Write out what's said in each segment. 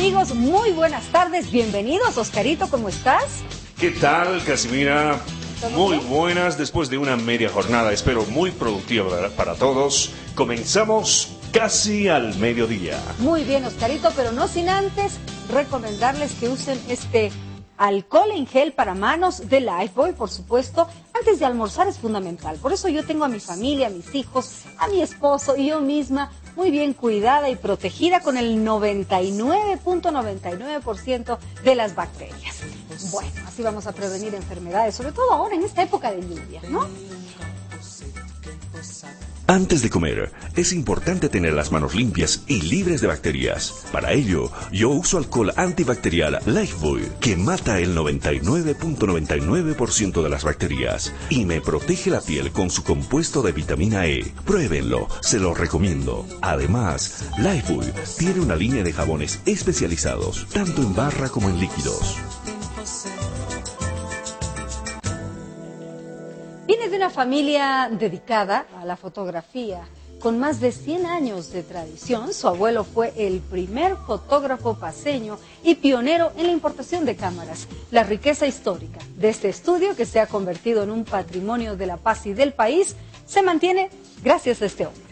amigos, muy buenas tardes, bienvenidos. Oscarito, ¿cómo estás? ¿Qué tal, Casimira? Muy buenas, después de una media jornada, espero muy productiva para todos. Comenzamos casi al mediodía. Muy bien, Oscarito, pero no sin antes recomendarles que usen este alcohol en gel para manos de Lifebuoy, por supuesto. Antes de almorzar es fundamental. Por eso yo tengo a mi familia, a mis hijos, a mi esposo y yo misma muy bien cuidada y protegida con el 99.99% de las bacterias. Bueno, así vamos a prevenir enfermedades, sobre todo ahora en esta época de lluvia, ¿no? Antes de comer, es importante tener las manos limpias y libres de bacterias. Para ello, yo uso alcohol antibacterial Lifebuoy, que mata el 99.99% de las bacterias y me protege la piel con su compuesto de vitamina E. Pruébenlo, se los recomiendo. Además, Lifebuoy tiene una línea de jabones especializados, tanto en barra como en líquidos. Viene de una familia dedicada a la fotografía. Con más de 100 años de tradición, su abuelo fue el primer fotógrafo paceño y pionero en la importación de cámaras. La riqueza histórica de este estudio, que se ha convertido en un patrimonio de La Paz y del país, se mantiene gracias a este hombre.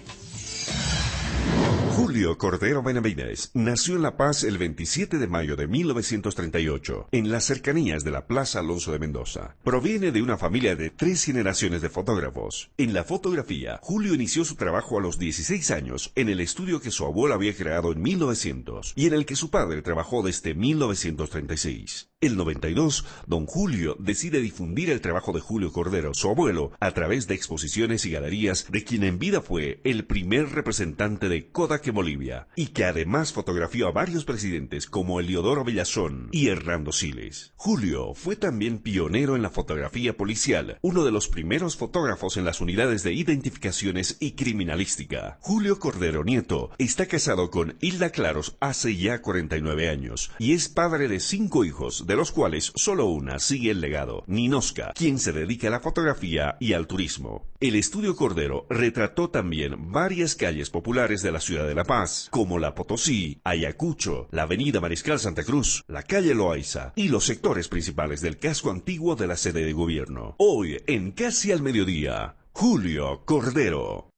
Julio Cordero Benavides nació en La Paz el 27 de mayo de 1938, en las cercanías de la Plaza Alonso de Mendoza. Proviene de una familia de 3 generaciones de fotógrafos. En la fotografía, Julio inició su trabajo a los 16 años en el estudio que su abuelo había creado en 1900 y en el que su padre trabajó desde 1936. El 92, don Julio decide difundir el trabajo de Julio Cordero, su abuelo, a través de exposiciones y galerías, de quien en vida fue el primer representante de Kodak en Bolivia, y que además fotografió a varios presidentes como Eliodoro Villazón y Hernando Siles. Julio fue también pionero en la fotografía policial, uno de los primeros fotógrafos en las unidades de identificaciones y criminalística. Julio Cordero Nieto está casado con Hilda Claros hace ya 49 años y es padre de 5 hijos, de los cuales solo una sigue el legado, Ninosca, quien se dedica a la fotografía y al turismo. El estudio Cordero retrató también varias calles populares de la ciudad de La Paz, como la Potosí, Ayacucho, la avenida Mariscal Santa Cruz, la calle Loaiza y los sectores principales del casco antiguo de la sede de gobierno. Hoy, en Casi al Mediodía, Julio Cordero.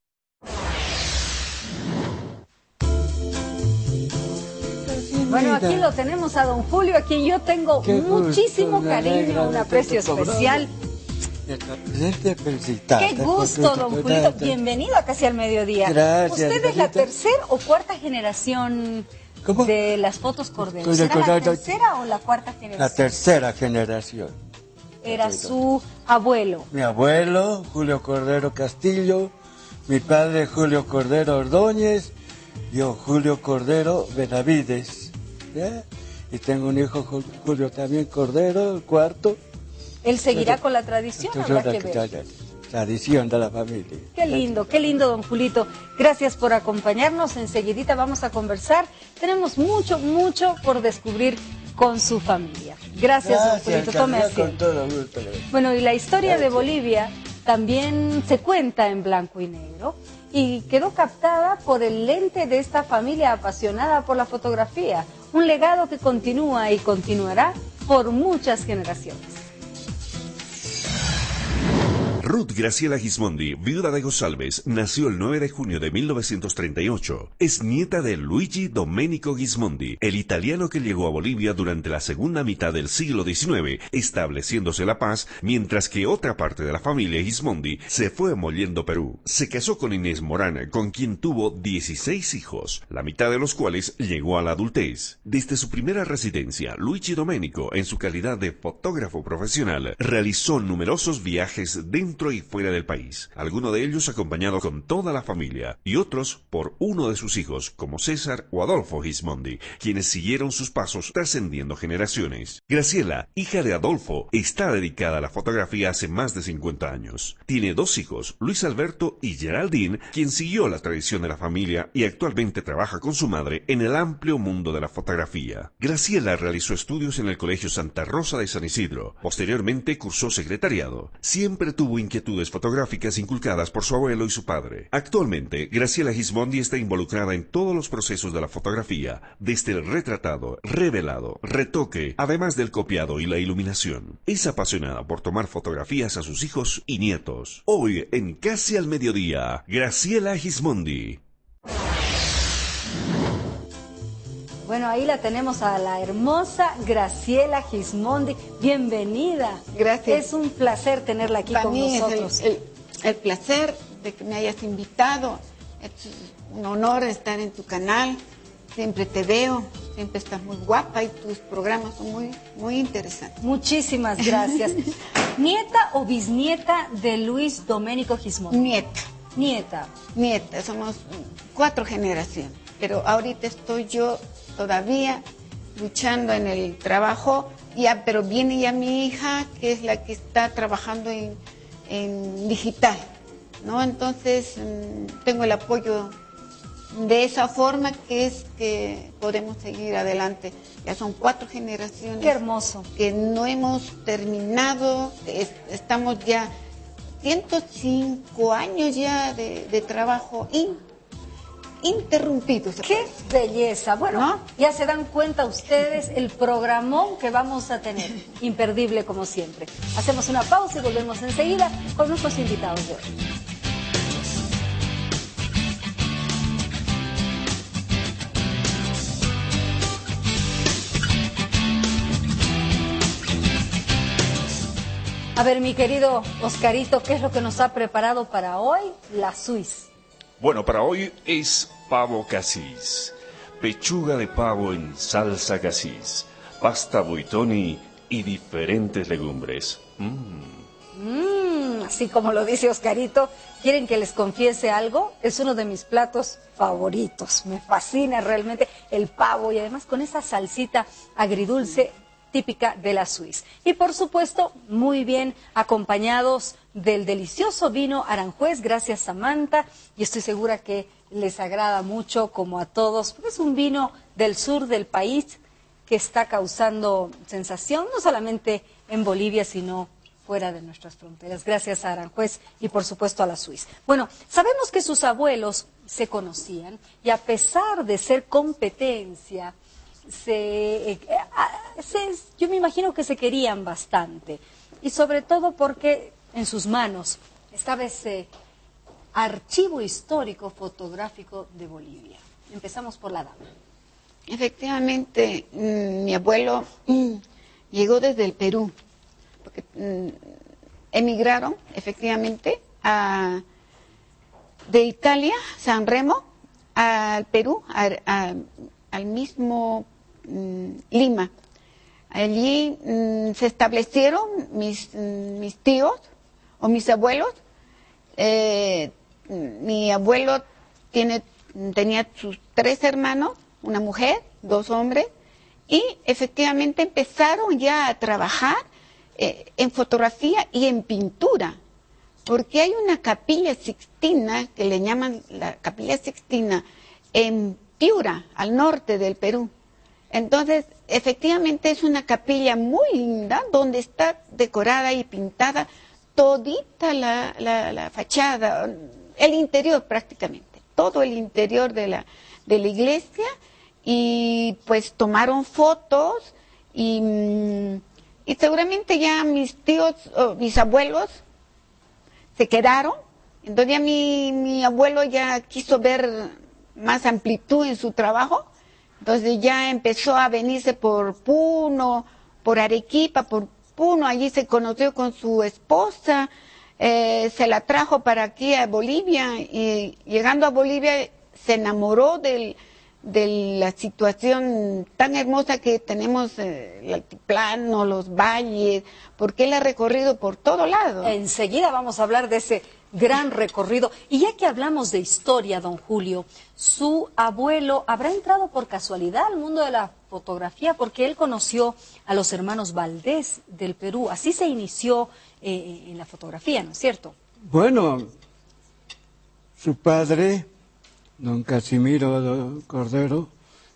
Bueno, aquí lo tenemos a don Julio, a quien yo tengo muchísimo cariño, un aprecio especial. Qué gusto, don Julio. Bienvenido a Casi al Mediodía. Gracias. ¿Usted es la tercera o cuarta generación de las fotos Cordero? ¿Será la tercera o la cuarta generación? La tercera generación. Era su abuelo. Mi abuelo, Julio Cordero Castillo, mi padre Julio Cordero Ordóñez, yo Julio Cordero Benavides. ¿Ya? Y tengo un hijo, Julio también Cordero, el cuarto. ¿Él seguirá con la tradición? Habrá que ver. Tradición de la familia. Qué lindo, don Julito. Gracias por acompañarnos. Enseguidita vamos a conversar. Tenemos mucho por descubrir con su familia. Gracias, don Julito. Tome asiento. Con todo gusto. Bueno, y la historia de Bolivia también se cuenta en blanco y negro y quedó captada por el lente de esta familia apasionada por la fotografía. Un legado que continúa y continuará por muchas generaciones. Ruth Graciela Gismondi, viuda de González, nació el 9 de junio de 1938. Es nieta de Luigi Domenico Gismondi, el italiano que llegó a Bolivia durante la segunda mitad del siglo XIX, estableciéndose la paz, mientras que otra parte de la familia Gismondi se fue a Mollendo, Perú. Se casó con Inés Morán, con quien tuvo 16 hijos, la mitad de los cuales llegó a la adultez. Desde su primera residencia, Luigi Domenico, en su calidad de fotógrafo profesional, realizó numerosos viajes dentro y fuera del país, algunos de ellos acompañados con toda la familia y otros por uno de sus hijos como César o Adolfo Gismondi, quienes siguieron sus pasos trascendiendo generaciones. Graciela, hija de Adolfo, está dedicada a la fotografía hace más de 50 años. Tiene 2 hijos, Luis Alberto y Geraldine, quien siguió la tradición de la familia y actualmente trabaja con su madre en el amplio mundo de la fotografía. Graciela realizó estudios en el Colegio Santa Rosa de San Isidro. Posteriormente cursó secretariado. Siempre tuvo inquietudes fotográficas inculcadas por su abuelo y su padre. Actualmente, Graciela Gismondi está involucrada en todos los procesos de la fotografía, desde el retratado, revelado, retoque, además del copiado y la iluminación. Es apasionada por tomar fotografías a sus hijos y nietos. Hoy, en Casi al Mediodía, Graciela Gismondi. Bueno, ahí la tenemos a la hermosa Graciela Gismondi. Bienvenida. Gracias. Es un placer tenerla aquí con nosotros. Es el placer de que me hayas invitado. Es un honor estar en tu canal. Siempre te veo, siempre estás muy guapa y tus programas son muy interesantes. Muchísimas gracias. ¿Nieta o bisnieta de Luis Domenico Gismondi? Nieta. Nieta. Somos 4 generaciones. Pero ahorita estoy yo todavía luchando en el trabajo, pero viene ya mi hija, que es la que está trabajando en digital, ¿no? Entonces tengo el apoyo de esa forma, que es que podemos seguir adelante. Ya son 4 generaciones. Qué hermoso. Que no hemos terminado, estamos ya 105 años ya de trabajo interrumpido. ¡Qué belleza! Bueno, ¿no? Ya se dan cuenta ustedes el programón que vamos a tener. Imperdible como siempre. Hacemos una pausa y volvemos enseguida con nuestros invitados de hoy. A ver, mi querido Oscarito, ¿qué es lo que nos ha preparado para hoy la Suisse? Bueno, para hoy es pavo cassis, pechuga de pavo en salsa cassis, pasta buitoni y diferentes legumbres. Así como lo dice Oscarito. ¿Quieren que les confiese algo? Es uno de mis platos favoritos. Me fascina realmente el pavo y además con esa salsita agridulce típica de la Suisse. Y por supuesto, muy bien acompañados del delicioso vino Aranjuez, gracias Samantha, y estoy segura que les agrada mucho, como a todos, porque es un vino del sur del país que está causando sensación, no solamente en Bolivia, sino fuera de nuestras fronteras. Gracias a Aranjuez y por supuesto a la Suisse. Bueno, sabemos que sus abuelos se conocían y a pesar de ser competencia, yo me imagino que se querían bastante, y sobre todo porque en sus manos estaba ese archivo histórico fotográfico de Bolivia. Empezamos por la dama. Efectivamente, mi abuelo llegó desde el Perú, porque emigraron efectivamente de Italia, San Remo, al Perú, al mismo Lima. Allí se establecieron mis tíos o mis abuelos. Mi abuelo tenía sus 3 hermanos, una mujer, 2 hombres, y efectivamente empezaron ya a trabajar en fotografía y en pintura, porque hay una capilla sixtina, que le llaman la capilla sixtina, en Piura, al norte del Perú. Entonces, efectivamente es una capilla muy linda, donde está decorada y pintada todita la fachada, el interior prácticamente, todo el interior de la iglesia, y pues tomaron fotos y seguramente ya mis tíos, mis abuelos se quedaron. Entonces ya mi abuelo ya quiso ver más amplitud en su trabajo, entonces ya empezó a venirse por Puno, por Arequipa, por Puno. Allí se conoció con su esposa, se la trajo para aquí a Bolivia, y llegando a Bolivia se enamoró de la situación tan hermosa que tenemos, el altiplano, los valles, porque él ha recorrido por todo lado. Enseguida vamos a hablar de ese gran recorrido. Y ya que hablamos de historia, don Julio, su abuelo habrá entrado por casualidad al mundo de la fotografía, porque él conoció a los hermanos Valdés del Perú. Así se inició en la fotografía, ¿no es cierto? Bueno, su padre, don Casimiro Cordero,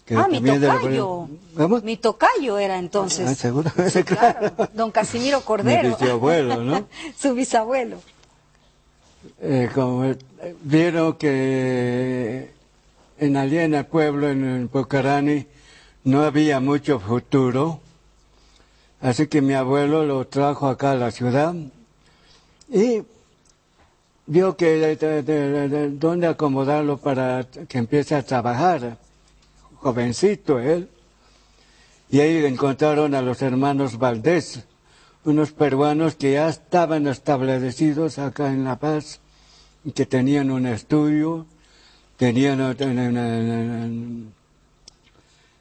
que mi también tocayo. ¿Vamos? Mi tocayo era entonces. Ah, seguro. Sí, claro. Don Casimiro Cordero. Mi bisabuelo, ¿no? Su bisabuelo. como vieron que allí en el pueblo, en Pucarani, no había mucho futuro, así que mi abuelo lo trajo acá a la ciudad y vio que dónde acomodarlo para que empiece a trabajar, jovencito él, y ahí encontraron a los hermanos Valdés, unos peruanos que ya estaban establecidos acá en La Paz y que tenían un estudio, tenían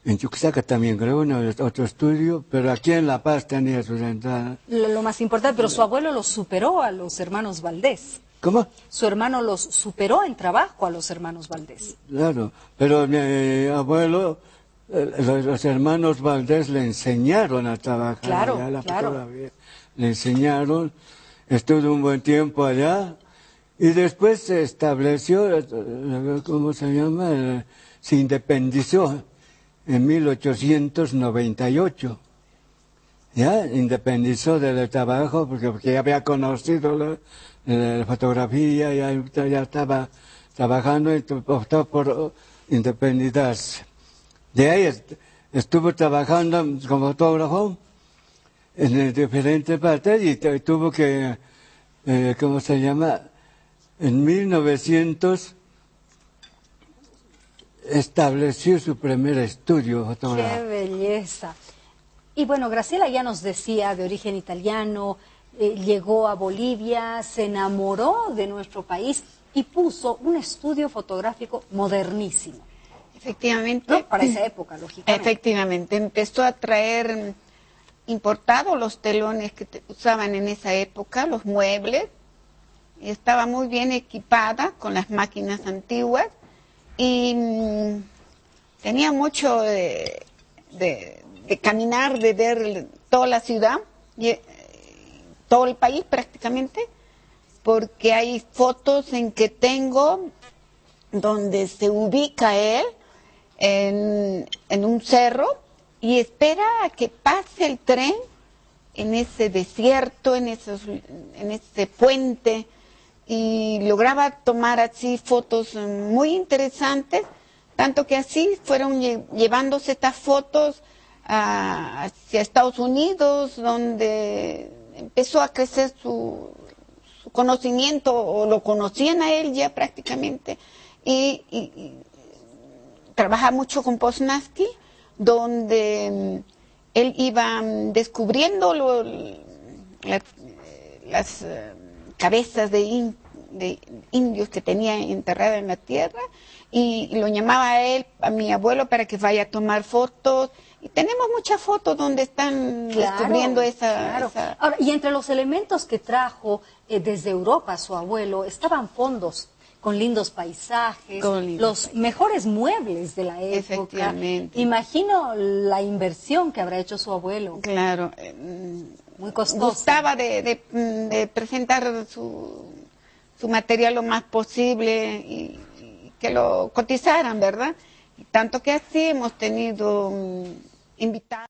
en Chuquisaca también creo, otro estudio, pero aquí en La Paz tenía sus entradas. Lo más importante, pero su abuelo los superó a los hermanos Valdés. ¿Cómo? Su hermano los superó en trabajo a los hermanos Valdés. Claro, pero mi abuelo, los hermanos Valdés le enseñaron a trabajar Claro, allá, la claro. fotografía. Le enseñaron, estuvo un buen tiempo allá y después se estableció, ¿cómo se llama? Se independizó en 1898. Ya, independizó del trabajo porque ya había conocido la fotografía, ya estaba trabajando y optó por independizarse. De ahí estuvo trabajando como fotógrafo en diferentes partes y tuvo que, ¿cómo se llama? En 1900 estableció su primer estudio fotográfico. ¡Qué belleza! Y bueno, Graciela ya nos decía, de origen italiano, llegó a Bolivia, se enamoró de nuestro país y puso un estudio fotográfico modernísimo. Efectivamente. ¿No? Para esa época, lógicamente. Efectivamente, empezó a traer importados los telones que usaban en esa época, los muebles, y estaba muy bien equipada con las máquinas antiguas y tenía mucho de caminar, de ver toda la ciudad, y, todo el país prácticamente, porque hay fotos en que tengo donde se ubica él en un cerro y espera a que pase el tren en ese desierto, en ese puente, y lograba tomar así fotos muy interesantes, tanto que así fueron llevándose estas fotos hacia Estados Unidos, donde empezó a crecer su conocimiento, o lo conocían a él ya prácticamente, y trabaja mucho con Poznański, donde él iba descubriendo las cabezas de indios que tenía enterradas en la tierra, y lo llamaba a él, a mi abuelo, para que vaya a tomar fotos. Y tenemos muchas fotos donde están descubriendo esa... Ahora, y entre los elementos que trajo desde Europa su abuelo, estaban fondos con lindos paisajes, los mejores muebles de la época. Efectivamente. Imagino la inversión que habrá hecho su abuelo. Claro. Muy costosa. Gustaba de presentar su material lo más posible y que lo cotizaran, ¿verdad? Tanto que así hemos tenido invitados.